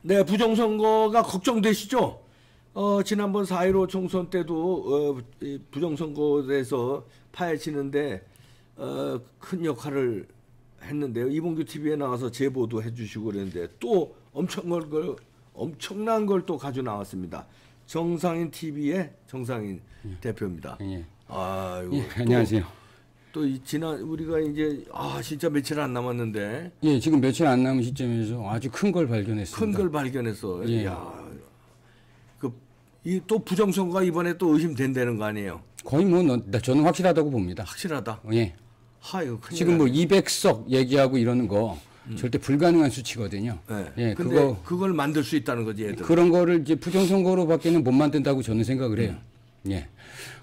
네, 부정선거가 걱정되시죠? 지난번 4.15 총선 때도 이 부정선거에서 파헤치는데 큰 역할을 했는데요. 이봉규 TV에 나와서 제보도 해주시고 그랬는데 또 엄청난 걸 또 가져 나왔습니다. 정상인 TV의 정상인 대표입니다. 예. 아이고, 예, 안녕하세요. 또 지난 우리가 이제 진짜 며칠 안 남았는데 예, 지금 며칠 안 남은 시점에서 아주 큰 걸 발견했습니다. 큰 걸 발견해서 예. 이 또 부정선거가 이번에 또 의심된다는 거 아니에요? 거의 뭐 저는 확실하다고 봅니다. 확실하다. 예. 아유, 지금 뭐 200석 얘기하고 이러는 거 절대 불가능한 수치거든요. 네. 예, 근데 그걸 만들 수 있다는 거지, 얘들. 그런 거를 이제 부정선거로밖에는 못 만든다고 저는 생각을 해요. 예.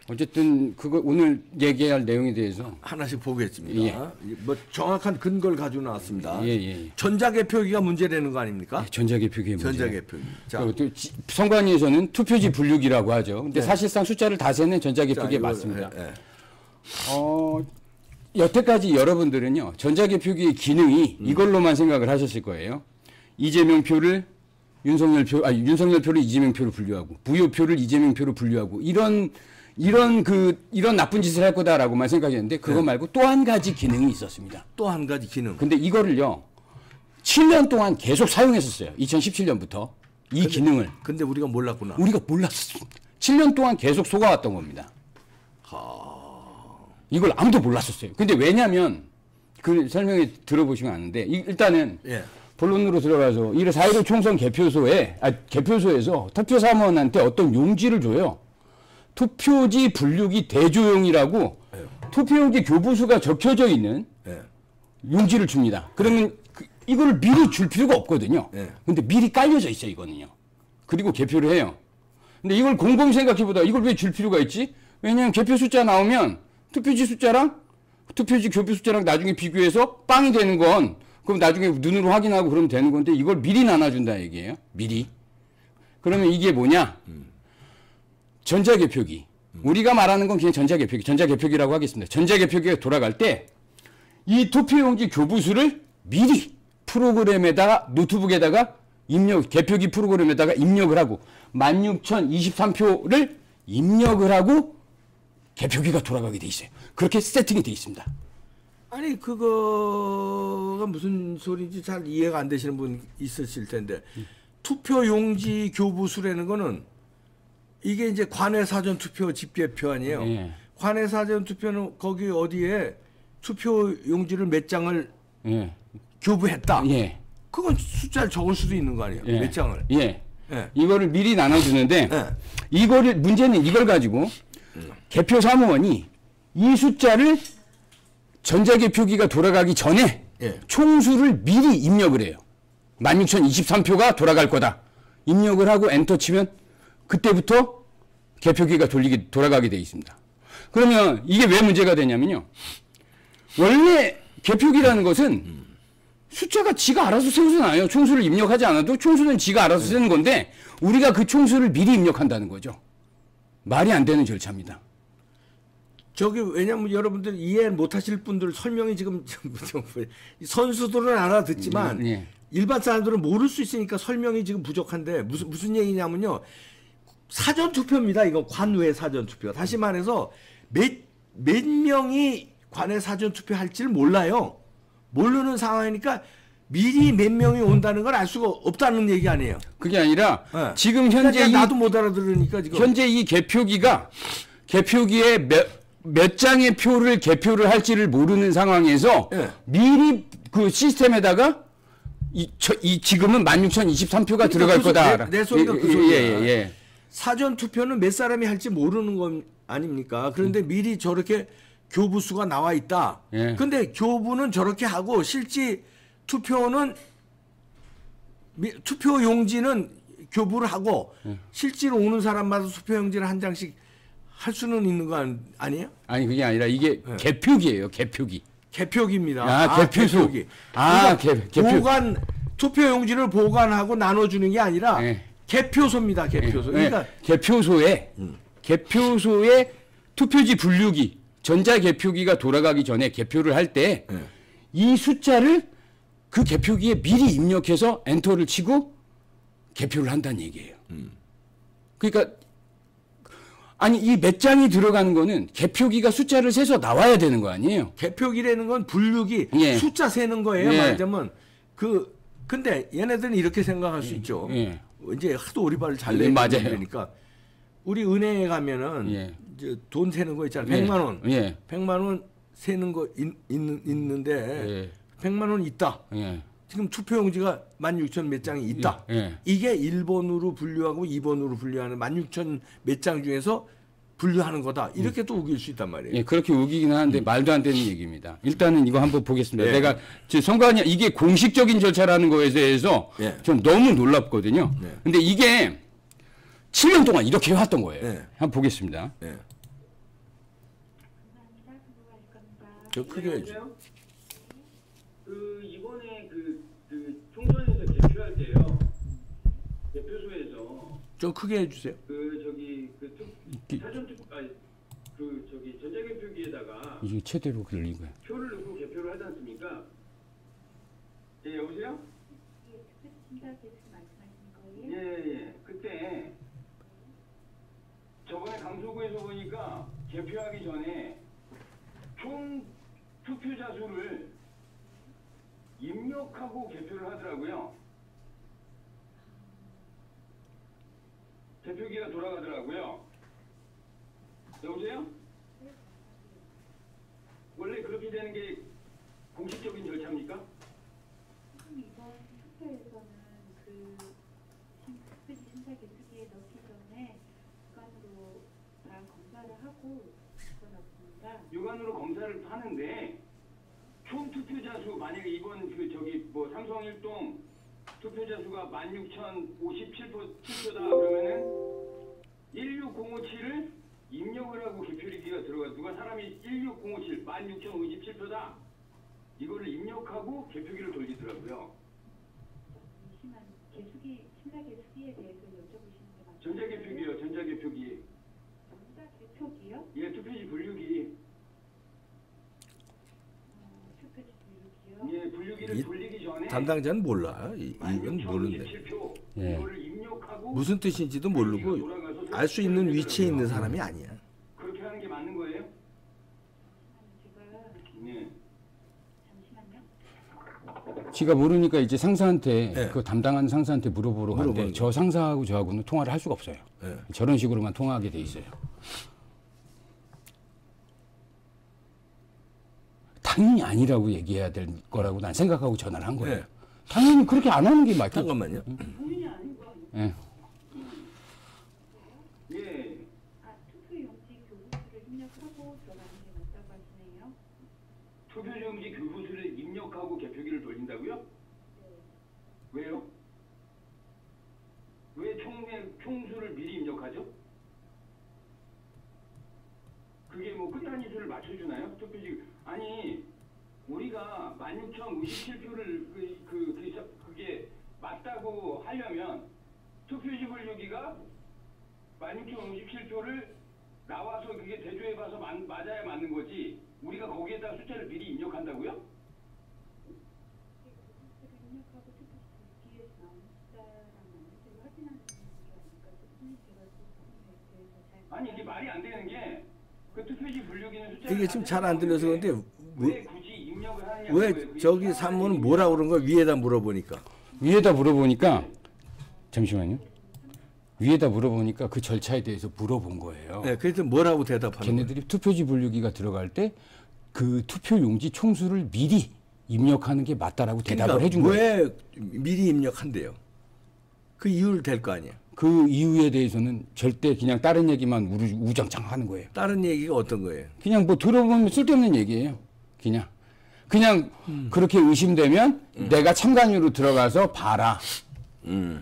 어쨌든 그거 오늘 얘기할 내용에 대해서 하나씩 보겠습니다. 뭐 정확한 근거를 가지고 나왔습니다. 예. 전자개표기가 문제라는 거 아닙니까? 전자개표기의 문제. 전자개표기. 자, 선관위에서는 투표지 분류기라고 하죠. 근데 사실상 숫자를 다 세는 전자개표기에 맞습니다. 여태까지 여러분들은요, 전자개표기의 기능이 이걸로만 생각을 하셨을 거예요. 이재명 표를 윤석열 표를 이재명 표로 분류하고, 무효표를 이재명 표로 분류하고, 이런 나쁜 짓을 할 거다라고만 생각했는데, 그거 말고 또 한 가지 기능이 있었습니다. 또 한 가지 기능. 근데 이거를요, 7년 동안 계속 사용했었어요. 2017년부터. 이 기능을. 근데 우리가 몰랐구나. 우리가 몰랐었습니다. 7년 동안 계속 속아왔던 겁니다. 이걸 아무도 몰랐었어요. 근데 왜냐면, 그 설명에 들어보시면 아는데, 일단은, 본론으로 들어가서, 4.15 총선 개표소에서 투표사무원한테 어떤 용지를 줘요. 투표지 분류기 대조용이라고 투표용지 교부수가 적혀져 있는 용지를 줍니다. 그러면 이거를 미리 줄 필요가 없거든요. 근데 미리 깔려져 있어요, 이거는요. 그리고 개표를 해요. 근데 이걸 곰곰이 생각해보다 이걸 왜 줄 필요가 있지? 왜냐면 개표 숫자 나오면 투표지 숫자랑 투표지 교부 숫자랑 나중에 비교해서 빵이 되는 건 그럼 나중에 눈으로 확인하고 그러면 되는 건데 이걸 미리 나눠준다 얘기예요. 미리. 그러면 이게 뭐냐? 전자개표기. 우리가 말하는 건 그냥 전자개표기라고 하겠습니다. 전자개표기가 돌아갈 때 이 투표용지 교부수를 미리 프로그램에다가 노트북에다가 개표기 프로그램에다가 입력을 하고 16,023표를 입력을 하고 개표기가 돌아가게 돼 있어요. 그렇게 세팅이 돼 있습니다. 아니 그거가 무슨 소리인지 잘 이해가 안 되시는 분 있으실 텐데 투표용지 교부수라는 거는 이게 이제 관외 사전 투표 집계표 아니에요. 관외 사전 투표는 거기 어디에 투표 용지를 몇 장을 교부했다. 그건 숫자를 적을 수도 있는 거 아니에요. 몇 장을. 이거를 미리 나눠주는데 문제는 이걸 가지고 개표 사무원이 이 숫자를 전자개표기가 돌아가기 전에 총수를 미리 입력을 해요. 16,023표가 돌아갈 거다. 입력을 하고 엔터 치면 그때부터 개표기가 돌아가게 돼 있습니다. 그러면 이게 왜 문제가 되냐면요. 원래 개표기라는 것은 숫자가 지가 알아서 세워서 나와요. 총수를 입력하지 않아도 총수는 지가 알아서 쓰는 건데 우리가 그 총수를 미리 입력한다는 거죠. 말이 안 되는 절차입니다. 왜냐면 여러분들 이해 못하실 분들 설명이 지금 선수들은 알아듣지만 일반 사람들은 모를 수 있으니까 설명이 지금 부족한데 무슨 얘기냐면요. 사전 투표입니다. 이거 관외 사전 투표. 다시 말해서 몇 명이 관외 사전 투표 할지를 몰라요. 모르는 상황이니까 미리 몇 명이 온다는 걸 알 수가 없다는 얘기 아니에요. 그게 아니라 지금 현재 나도 못 알아들으니까 지금 현재 이 개표기에 몇 장의 표를 개표를 할지를 모르는 상황에서 미리 그 시스템에다가 지금은 16,023표가 들어갈 거다. 내 소리가 그 소리야. 사전 투표는 몇 사람이 할지 모르는 건 아닙니까? 그런데 미리 저렇게 교부수가 나와 있다. 근데 교부는 저렇게 하고 실제 투표 용지는 교부를 하고 실제로 오는 사람마다 투표 용지를 한 장씩 할 수는 있는 거 아니에요? 아니 그게 아니라 이게 개표기예요. 개표기입니다. 개표소. 개표. 투표 용지를 보관하고 나눠주는 게 아니라 개표소입니다. 개표소. 그러니까 개표소에 투표지 분류기, 전자개표기가 돌아가기 전에 개표를 할 때 이 숫자를 그 개표기에 미리 입력해서 엔터를 치고 개표를 한다는 얘기예요. 그러니까 아니 이 몇 장이 들어가는 거는 개표기가 숫자를 세서 나와야 되는 거 아니에요? 개표기라는 건 분류기 예. 숫자 세는 거예요. 예. 말하자면 근데 얘네들은 이렇게 생각할 수 있죠. 예. 이제 하도 오리발을 잘 네, 내는 맞아요. 그러니까 우리 은행에 가면은 예. 이제 돈 세는 거 있잖아요. 예. 100만 원. 예. 100만 원 세는 거 있는데 예. 100만 원 있다. 예. 지금 투표용지가 16,000 몇 장이 있다. 예. 이게 1번으로 분류하고 2번으로 분류하는 16,000 몇 장 중에서 분류하는 거다. 이렇게 또 우길 수 있단 말이에요. 예, 그렇게 우기긴 하는데 말도 안 되는 얘기입니다. 일단은 이거 한번 보겠습니다. 예. 내가 선관위 이게 공식적인 절차라는 거에 대해서 예. 좀 너무 놀랍거든요. 예. 근데 이게 7년 동안 이렇게 해왔던 거예요. 예. 한번 보겠습니다. 예. 저 크게 해줘. 이번에 총선에서 개표할 때요. 개표소에서 좀 크게 해주세요. 전자개표기에다가 이게 최대로 걸린 거예요. 표를 넣고 개표를 하지 않습니까? 예, 여보세요? 예. 그때 저번에 강서구에서 보니까 개표하기 전에 총 투표자 수를 입력하고 개표를 하더라고요. 개표기가 돌아가더라고요. 여보세요? 원래 그렇게 되는 게 공식적인 절차입니까? 이번 투표에서는 투표지 심사 개표기에 넣기 전에 육안으로 다 검사를 하고 넣습니다. 육안으로 검사를 하는데 총 투표자 수 만약에 이번 삼성 일동 투표자 수가 16,057표다 그러면은 16057을 입력을 하고 개표기가 들어가 누가 사람이 16057 16,057표다 이거를 입력하고 개표기를 돌리더라고요. 잠시만 심사 개표기에 대해서 여쭤보시는 게 맞죠? 전자개표기요. 전자개표기. 전자개표기요? 예, 투표지 분류기. 투표지 분류기요? 예, 분류기를 돌리기 전에 담당자는 몰라. 이건 모르는데. 16,057표 예. 이거를 입력하고 무슨 뜻인지도 모르고 알 수 있는 위치에 있는 사람이 아니야. 그렇게 하는 게 맞는 거예요? 제가 예. 잠시만요. 지가 모르니까 이제 상사한테 네. 그 담당하는 상사한테 물어보러 가는데 물어보는 저 상사하고 저하고는 통화를 할 수가 없어요. 네. 저런 식으로만 통화하게 돼 있어요. 당연히 아니라고 얘기해야 될 거라고 난 생각하고 전화를 한 거예요. 네. 당연히 그렇게 안 하는 게 맞죠. 잠깐만요. 예. 예. 투표용지 교부수를 입력하고 들어가는 게 맞다고 하시네요. 투표용지 교부수를 입력하고 개표기를 돌린다고요? 왜요? 왜 총수를 미리 입력하죠? 그게 뭐 끝단위 수를 맞춰주나요? 투표지 아니 우리가 16,057표를 그게 맞다고 하려면 투표지 분류기가 16,057표를 나와서 그게 대조해봐서 맞아야 맞는 거지 우리가 거기에다 숫자를 미리 입력한다고요? 입력하고 투표지 뒤에서 나온 숫자랑 맞는지 확인하는 게 아닐까 싶으니 제가 대해서 잘 아니 이게 말이 안 되는 게 그 투표지 분류기는 숫자 이게 지금 잘 안 들려서 그런데 왜 굳이 입력을 하느냐 왜 저기 사무는 뭐라 그런 거 위에다 물어보니까. 위에다 물어보니까 잠시만요. 위에다 물어보니까 그 절차에 대해서 물어본 거예요. 네, 그래서 뭐라고 대답하는 거예요? 걔네들이 투표지 분류기가 들어갈 때 그 투표용지 총수를 미리 입력하는 게 맞다라고 대답을 해준 거예요. 왜 미리 입력한대요? 그 이유를 댈 거 아니야. 그 이유에 대해서는 절대 그냥 다른 얘기만 우장창 하는 거예요. 다른 얘기가 어떤 거예요? 그냥 뭐 들어보면 쓸데없는 얘기예요. 그냥 그렇게 의심되면 내가 참관유로 들어가서 봐라.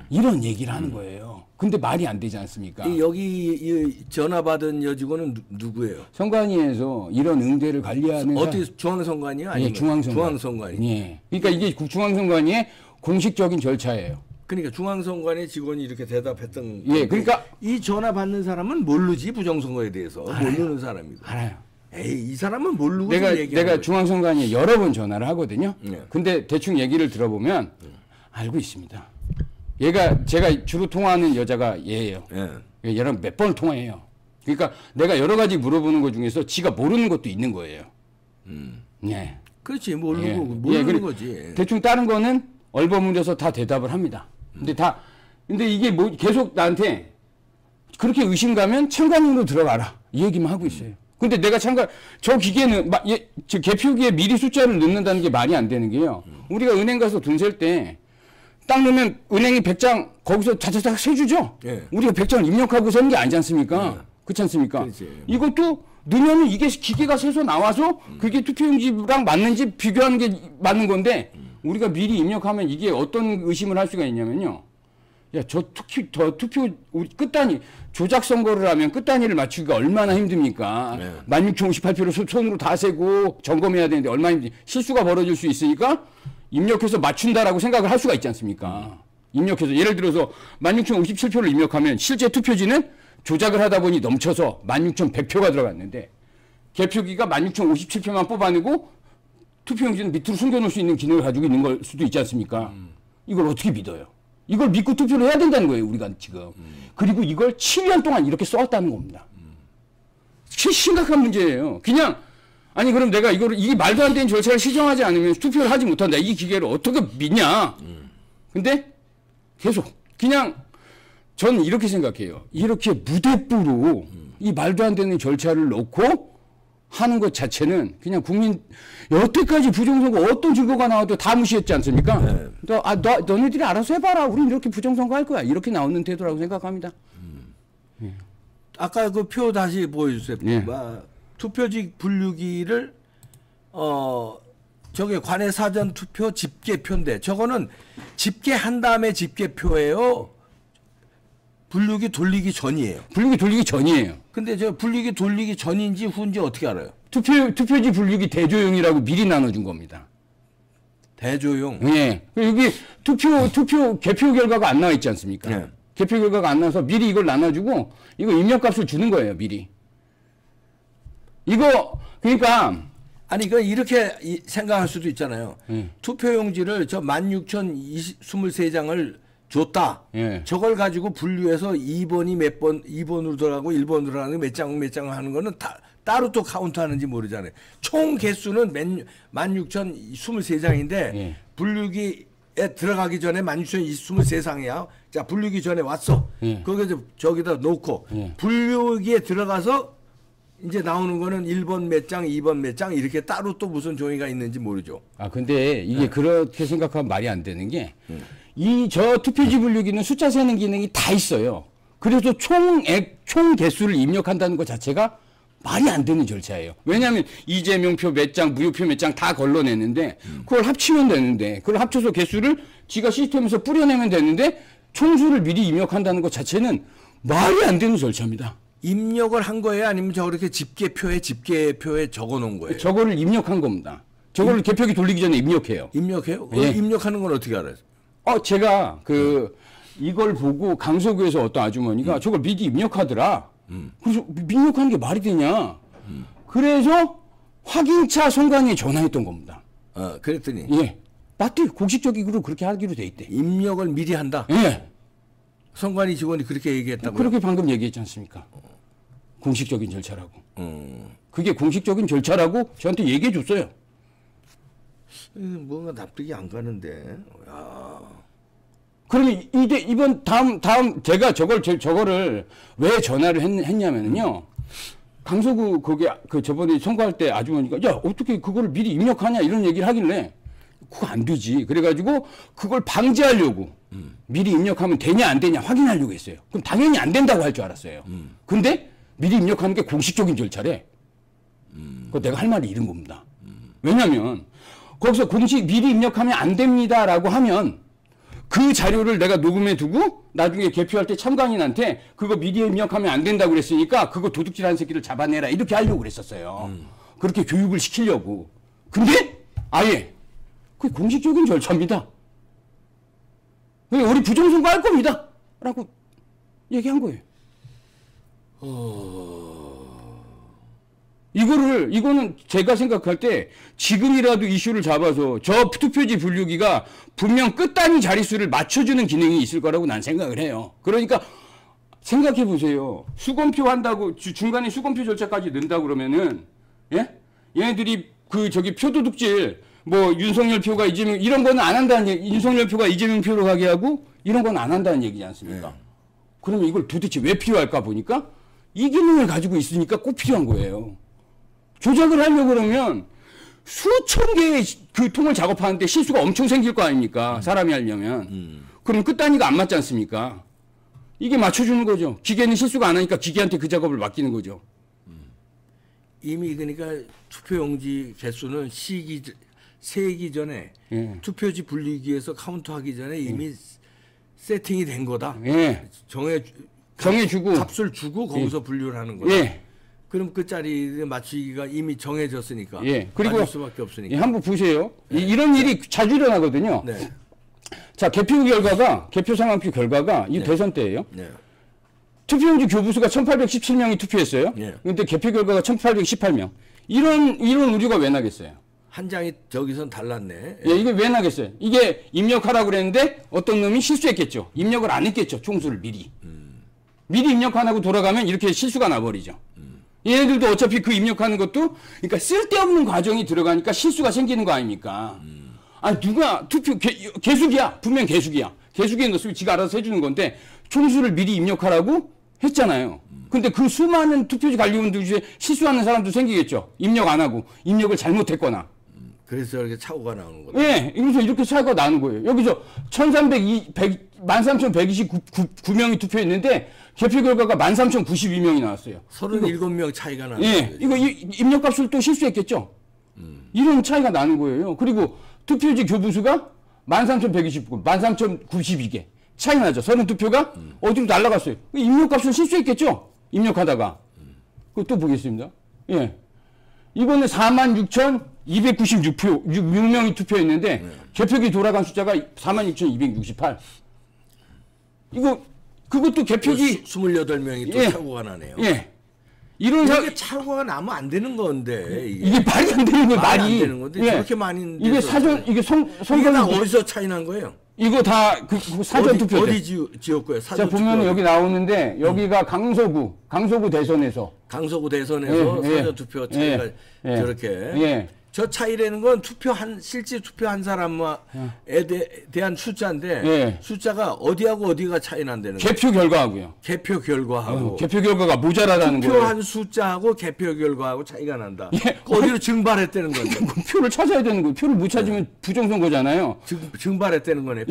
이런 얘기를 하는 거예요. 근데 말이 안 되지 않습니까? 여기 전화 받은 여직원은 누구예요? 선관위에서 이런 응대를 관리하는 어떻게 중앙선관위요? 아니면 예, 중앙선관. 중앙선관위. 예. 그러니까 이게 중앙선관위의 공식적인 절차예요. 그러니까 중앙선관위 직원이 이렇게 대답했던. 예, 그러니까 이 전화 받는 사람은 모르지 부정선거에 대해서 모르는 사람이고. 알아요. 에이, 이 사람은 모르고 내가 중앙선관위에 여러 번 전화를 하거든요. 네. 근데 대충 얘기를 들어보면 알고 있습니다. 얘가 제가 주로 통화하는 여자가 얘예요. 예. 얘랑 몇 번을 통화해요. 그러니까 내가 여러 가지 물어보는 것 중에서 지가 모르는 것도 있는 거예요. 예. 그렇지 모르는 예. 거 모르는 예, 거지. 대충 다른 거는 얼버무려서 다 대답을 합니다. 근데 이게 뭐 계속 나한테 그렇게 의심 가면 참관인으로 들어가라 이 얘기만 하고 있어요. 근데 내가 저 기계는 저 개표기에 미리 숫자를 넣는다는 게 말이 안 되는 게요. 우리가 은행 가서 돈 셀 때 딱 넣으면 은행이 100장 거기서 자자자 세주죠. 예. 우리가 100장을 입력하고 세는 게 아니지 않습니까? 그렇지 않습니까? 그렇지. 이것도 넣으면 이게 기계가 세서 나와서 그게 투표용지랑 맞는지 비교하는 게 맞는 건데 우리가 미리 입력하면 이게 어떤 의심을 할 수가 있냐면요. 야, 저 투표 우리 끝단위 조작 선거를 하면 끝단위를 맞추기가 얼마나 힘듭니까? 네. 16,058표를 손으로 다 세고 점검해야 되는데 얼마나 힘든지 실수가 벌어질 수 있으니까 입력해서 맞춘다라고 생각을 할 수가 있지 않습니까? 입력해서 예를 들어서 16,057표를 입력하면 실제 투표지는 조작을 하다 보니 넘쳐서 16,100표가 들어갔는데 개표기가 16,057표만 뽑아내고 투표용지는 밑으로 숨겨놓을 수 있는 기능을 가지고 있는 걸 수도 있지 않습니까? 이걸 어떻게 믿어요? 이걸 믿고 투표를 해야 된다는 거예요, 우리가 지금. 그리고 이걸 7년 동안 이렇게 써왔다는 겁니다. 심각한 문제예요. 그냥, 아니, 그럼 내가 이게 말도 안 되는 절차를 시정하지 않으면 투표를 하지 못한다. 이 기계를 어떻게 믿냐? 근데 계속, 그냥, 저는 이렇게 생각해요. 이렇게 무대뽀로 이 말도 안 되는 절차를 놓고 하는 것 자체는 그냥 국민, 여태까지 부정선거 어떤 증거가 나와도 다 무시했지 않습니까? 네. 너네들이 알아서 해봐라. 우린 이렇게 부정선거 할 거야. 이렇게 나오는 태도라고 생각합니다. 아까 그 표 다시 보여주세요. 예. 투표지 분류기를 저게 관내 사전 투표 집계표인데 저거는 집계한 다음에 집계표예요. 분류기 돌리기 전이에요. 분류기 돌리기 전이에요. 근데 저 분류기 돌리기 전인지 후인지 어떻게 알아요? 투표지 분류기 대조용이라고 미리 나눠준 겁니다. 대조용. 예. 여기 투표 개표 결과가 안 나와 있지 않습니까? 예. 개표 결과가 안 나와서 미리 이걸 나눠주고 이거 입력값을 주는 거예요, 미리. 이거 그러니까 아니 그 이렇게 생각할 수도 있잖아요. 투표용지를 저 16,023장을 줬다. 예. 저걸 가지고 분류해서 2번이 몇 번, 2번으로 들어가고 1번으로 들어가는 몇 장 하는 거는 따로 또 카운트하는지 모르잖아요. 총 개수는 16,023장인데 예. 분류기에 들어가기 전에 16,023장이야. 자, 분류기 전에 왔어. 예. 거기서 저기다 놓고 예. 분류기에 들어가서 이제 나오는 거는 1번 몇 장, 2번 몇 장 이렇게 따로 또 무슨 종이가 있는지 모르죠. 근데 이게 그렇게 생각하면 말이 안 되는 게 저 투표지 분류기는 숫자 세는 기능이 다 있어요. 그래서 총 개수를 입력한다는 것 자체가 말이 안 되는 절차예요. 왜냐하면 이재명표 몇 장, 무효표 몇 장 다 걸러내는데 그걸 합치면 되는데 그걸 합쳐서 개수를 지가 시스템에서 뿌려내면 되는데 총수를 미리 입력한다는 것 자체는 말이 안 되는 절차입니다. 입력을 한 거예요? 아니면 저렇게 집계표에 적어 놓은 거예요? 저거를 입력한 겁니다. 저거를 개표기 돌리기 전에 입력해요. 입력해요? 예. 입력하는 건 어떻게 알아요? 제가 이걸 보고 강서구에서 어떤 아주머니가 저걸 미리 입력하더라. 그래서 입력하는 게 말이 되냐. 그래서 확인차 선관위에 전화했던 겁니다. 그랬더니. 예. 맞대. 공식적으로 그렇게 하기로 돼 있대. 입력을 미리 한다? 예. 선관위 직원이 그렇게 얘기했다고요? 그렇게 방금 얘기했지 않습니까? 공식적인 절차라고. 그게 공식적인 절차라고 저한테 얘기해 줬어요. 뭔가 납득이 안 가는데. 야. 그러면 이번 다음 제가 저거를 왜 전화를 했냐면요. 강서구 저번에 선거할 때 아주머니가 야 어떻게 그거를 미리 입력하냐 이런 얘기를 하길래 그거 안 되지. 그래가지고 그걸 방지하려고 미리 입력하면 되냐 안 되냐 확인하려고 했어요. 그럼 당연히 안 된다고 할 줄 알았어요. 근데 미리 입력하는 게 공식적인 절차래. 그거 내가 할 말이 이런 겁니다. 왜냐면 거기서 미리 입력하면 안 됩니다라고 하면 그 자료를 내가 녹음해 두고 나중에 개표할 때 참관인한테 그거 미리 입력하면 안 된다고 그랬으니까 그거 도둑질하는 새끼를 잡아내라 이렇게 하려고 그랬었어요. 그렇게 교육을 시키려고. 근데 아예 그게 공식적인 절차입니다. 우리 부정선거 할 겁니다. 라고 얘기한 거예요. 이거는 제가 생각할 때 지금이라도 이슈를 잡아서 저 투표지 분류기가 분명 끝단위 자릿수를 맞춰주는 기능이 있을 거라고 난 생각을 해요. 그러니까 생각해 보세요. 수검표 한다고 중간에 수검표 절차까지 넣는다 그러면은 예? 얘네들이 저기 표도둑질 뭐 윤석열 표가 이재명 이런 거는 안 한다는 얘기. 윤석열 표가 이재명 표로 가게 하고 이런 건 안 한다는 얘기지 않습니까? 그러면 이걸 도대체 왜 필요할까 보니까 이 기능을 가지고 있으니까 꼭 필요한 거예요. 조작을 하려고 그러면 수천 개의 그 통을 작업하는데 실수가 엄청 생길 거 아닙니까? 사람이 하려면. 그럼 끝단위가 안 맞지 않습니까? 이게 맞춰주는 거죠. 기계는 실수가 안 하니까 기계한테 그 작업을 맡기는 거죠. 이미 그러니까 투표용지 개수는 세기 전에 투표지 분리기에서 카운트하기 전에 이미 세팅이 된 거다. 정해주고 값을 주고 거기서 분류를 하는 거다. 그럼 그 자리에 맞추기가 이미 정해졌으니까. 그리고 맞을 수밖에 없으니까. 한번 보세요. 이런 일이 자주 일어나거든요. 자, 개표 상황표 결과가 이 대선 때예요. 투표용지 교부수가 1817명이 투표했어요. 근데 개표 결과가 1818명. 이런 우려가 왜 나겠어요? 한 장이 저기선 달랐네. 이게 왜 나겠어요? 이게 입력하라고 그랬는데 어떤 놈이 실수했겠죠. 입력을 안 했겠죠. 총수를 미리. 미리 입력 안 하고 돌아가면 이렇게 실수가 나버리죠. 얘네들도 어차피 그 입력하는 것도 그러니까 쓸데없는 과정이 들어가니까 실수가 생기는 거 아닙니까? 아니 누가 개수기야. 분명 개수기야. 개수기에 넣었으면 지가 알아서 해주는 건데 총수를 미리 입력하라고 했잖아요. 근데 그 수많은 투표지 관리원들 중에 실수하는 사람도 생기겠죠. 입력 안 하고 입력을 잘못했거나. 그래서 이렇게 착오가 나오는 거예요. 그래서 이렇게 차이가 나는 거예요. 여기서 1329명이 투표했는데 개표 결과가 13,092명이 나왔어요. 37명 차이가 나는 거예요. 이거 입력값을 또 실수했겠죠. 이런 차이가 나는 거예요. 그리고 투표지 교부수가 13,129, 13,092개. 차이 나죠. 32표가 어디로 날아갔어요. 입력값을 실수했겠죠. 입력하다가. 그거 또 보겠습니다. 이번에 46,296명이 투표했는데 개표기 돌아간 숫자가 46,268. 그것도 개표기 28명이 또 착오가 나네요. 이렇게 착오가 나면 안 되는 건데 이게 말이 안 되는 거예요. 말이 안 되는 건데 저렇게 많이 이게 사전 이게 이게 다 어디서 차이 난 거예요? 이거 다 사전 투표 때. 어디 지었고요? 자 보면 여기 나오는데 여기가 강서구 대선에서 사전 투표 차이가 저렇게 저 차이라는 건 실제 투표한 사람에 대한 숫자인데 숫자가 어디하고 어디가 차이 난다는 거예요. 개표 결과하고요. 개표 결과가 모자라다는 거예요. 투표한 숫자하고 개표 결과하고 차이가 난다. 어디로 증발했다는 건데. 표를 찾아야 되는 거예요. 표를 못 찾으면 부정선거잖아요. 증발했다는 거네.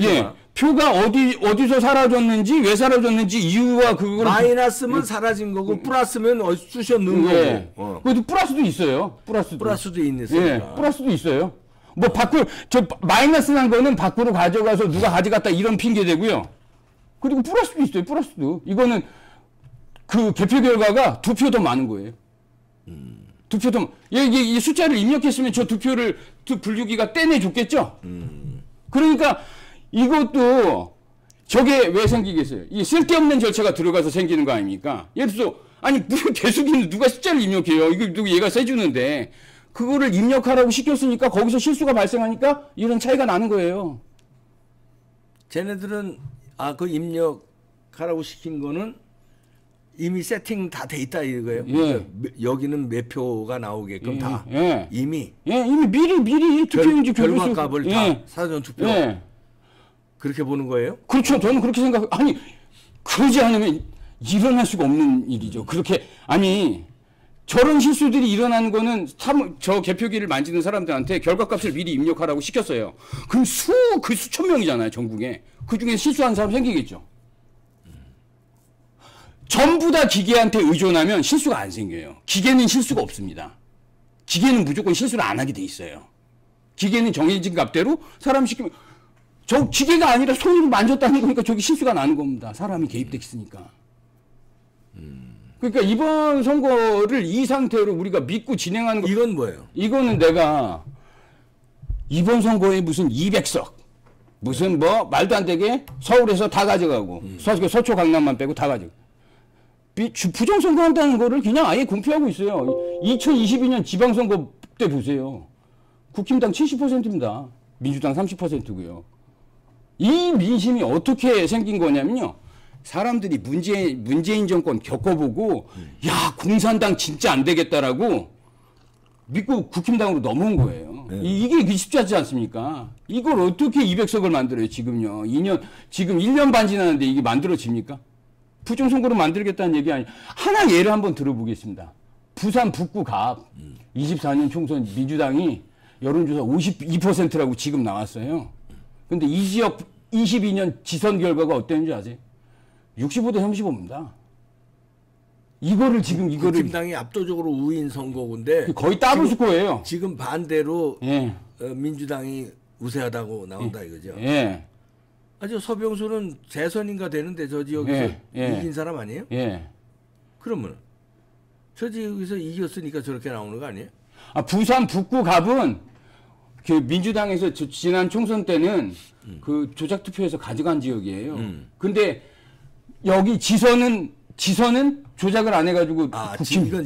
표가 어디서 사라졌는지 왜 사라졌는지 이유와 그걸 마이너스면 사라진 거고 플러스면 쑤셔 넣은 거고. 그것도 플러스도 있어요. 플러스도 있으니까. 플러스도 있어요. 뭐 마이너스 난 거는 밖으로 가져가서 누가 가져갔다 이런 핑계 대고요. 그리고 플러스도 있어요. 플러스도. 이거는 그 개표 결과가 2표 더 많은 거예요. 2표 더 이 숫자를 입력했으면 저 2표를 분류기가 떼내 줬겠죠. 그러니까 이것도 저게 왜 생기겠어요? 이 쓸데없는 절차가 들어가서 생기는 거 아닙니까? 예를 들어서 아니 무슨 개수기는 누가 숫자를 입력해요? 이거 누구 얘가 세주는데 그거를 입력하라고 시켰으니까 거기서 실수가 발생하니까 이런 차이가 나는 거예요. 쟤네들은 그 입력하라고 시킨 거는 이미 세팅 다 돼 있다 이거예요. 그러니까 여기는 몇 표가 나오게끔 다 이미 미리 투표용지 결과값을 다 사전 투표 그렇게 보는 거예요? 그렇죠. 저는 그렇게 아니 그러지 않으면 일어날 수가 없는 일이죠. 그렇게 저런 실수들이 일어나는 거는 저 개표기를 만지는 사람들한테 결과값을 미리 입력하라고 시켰어요. 그럼 수천 명이잖아요, 전국에. 그 중에 실수한 사람 생기겠죠. 전부 다 기계한테 의존하면 실수가 안 생겨요. 기계는 실수가 없습니다. 기계는 무조건 실수를 안 하게 돼 있어요. 기계는 정해진 값대로 사람 시키면 저 기계가 아니라 손으로 만졌다는 거니까 저기 실수가 나는 겁니다. 사람이 개입됐으니까. 그러니까 이번 선거를 이 상태로 우리가 믿고 진행하는 거. 이건 뭐예요? 이거는 내가 이번 선거에 무슨 200석 무슨 말도 안 되게 서울에서 다 가져가고 서초 강남만 빼고 다 가져가. 부정선거 한다는 거를 그냥 아예 공표하고 있어요. 2022년 지방선거 때 보세요. 국힘당 70%입니다. 민주당 30%고요. 이 민심이 어떻게 생긴 거냐면요. 사람들이 문재인 정권 겪어보고 야 공산당 진짜 안 되겠다라고 믿고 국힘당으로 넘어온 거예요. 네. 이게 쉽지 않지 않습니까? 이걸 어떻게 200석을 만들어요, 지금요. 지금 1년 반 지났는데 이게 만들어집니까? 부정선거로 만들겠다는 얘기 아니에요. 하나 예를 한번 들어보겠습니다. 부산 북구 갑 24년 총선 민주당이 여론조사 52%라고 지금 나왔어요. 근데 이 지역 22년 지선 결과가 어땠는지 아세요? 65대 35입니다. 이거를 국힘당이 압도적으로 우위인 선거군데 거의 더블 스코어예요. 지금 반대로 예. 민주당이 우세하다고 나온다 이거죠. 예. 아주 서병수는 재선인가 되는데 저 지역에서 예. 이긴 사람 아니에요? 예. 그러면 저 지역에서 이겼으니까 저렇게 나오는 거 아니에요? 부산 북구 갑은 그 민주당에서 지난 총선 때는 그 조작 투표에서 가져간 지역이에요. 근데 여기 지선은 조작을 안 해가지고 이건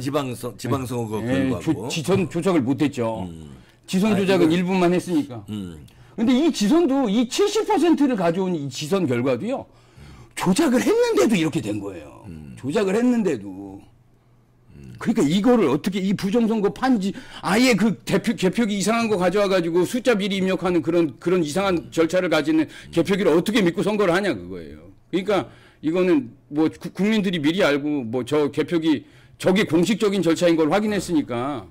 지방선거 결과고 지선 조작을 못했죠. 지선 조작은 일부만 했으니까. 근데 이 지선도 이 70%를 가져온 이 지선 결과도요 조작을 했는데도 이렇게 된 거예요. 조작을 했는데도. 그러니까 이거를 어떻게 이 부정선거 판지 아예 그 개표기 이상한 거 가져와가지고 숫자 미리 입력하는 그런 이상한 절차를 가지는 개표기를 어떻게 믿고 선거를 하냐 그거예요. 그러니까 이거는 뭐 국민들이 미리 알고 뭐 저 개표기 저게 공식적인 절차인 걸 확인했으니까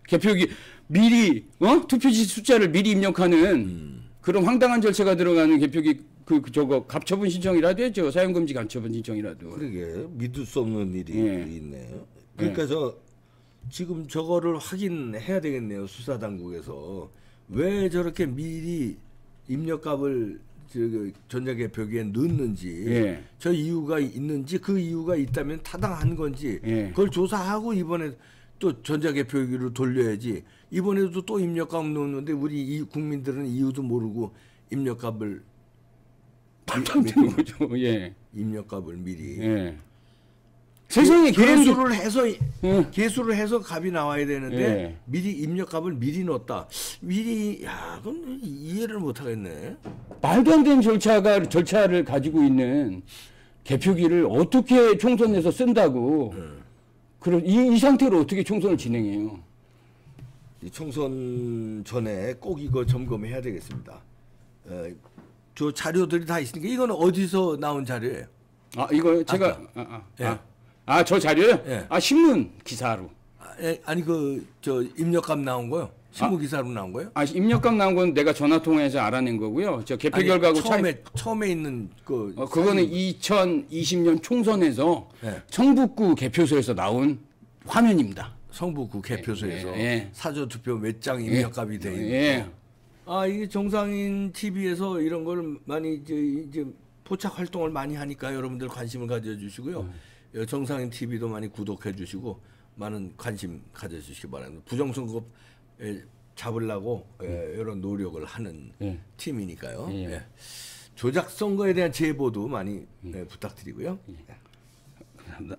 개표기 미리 투표지 숫자를 미리 입력하는 그런 황당한 절차가 들어가는 개표기 저거 갑처분 신청이라도 했죠. 사용금지 간처분 신청이라도. 그러게 믿을 수 없는 일이 있네요. 그러니까 지금 저거를 확인해야 되겠네요. 수사당국에서 왜 저렇게 미리 입력값을 전자개표기에 넣는지 저 이유가 있는지 그 이유가 있다면 타당한 건지 그걸 조사하고 이번에 또 전자개표기로 돌려야지. 이번에도 또 입력값 넣었는데 우리 국민들은 이유도 모르고 입력값을 깜짝이는 거죠. 예. 입력값을 미리. 세상에 개수를 해서 값이 나와야 되는데 미리 입력값을 미리 넣었다. 그건 이해를 못 하겠네. 말도 안 되는 절차를 가지고 있는 개표기를 어떻게 총선에서 쓴다고. 그럼 이 상태로 어떻게 총선을 진행해요? 이 총선 전에 꼭 이거 점검해야 되겠습니다. 저 자료들이 다 있으니까 이거는 어디서 나온 자료예요? 이거 제가 저 자료요? 신문 기사로. 아니 저 입력값 나온 거요? 신문 기사로 나온 거예요? 입력값 나온 건 내가 전화 통해서 알아낸 거고요. 저 개표 결과하고 처음에 있는 그거는 2020년 총선에서 성북구 개표소에서 나온 화면입니다. 성북구 개표소에서 사전투표 몇 장 입력값이 돼 있는 거. 이게 정상인 TV에서 이런 걸 많이 이제 포착 활동을 많이 하니까 여러분들 관심을 가져주시고요. 정상인 TV도 많이 구독해 주시고 많은 관심 가져주시기 바랍니다. 부정선거 잡으려고 이런 노력을 하는 팀이니까요. 조작 선거에 대한 제보도 많이 부탁드리고요. 감사합니다.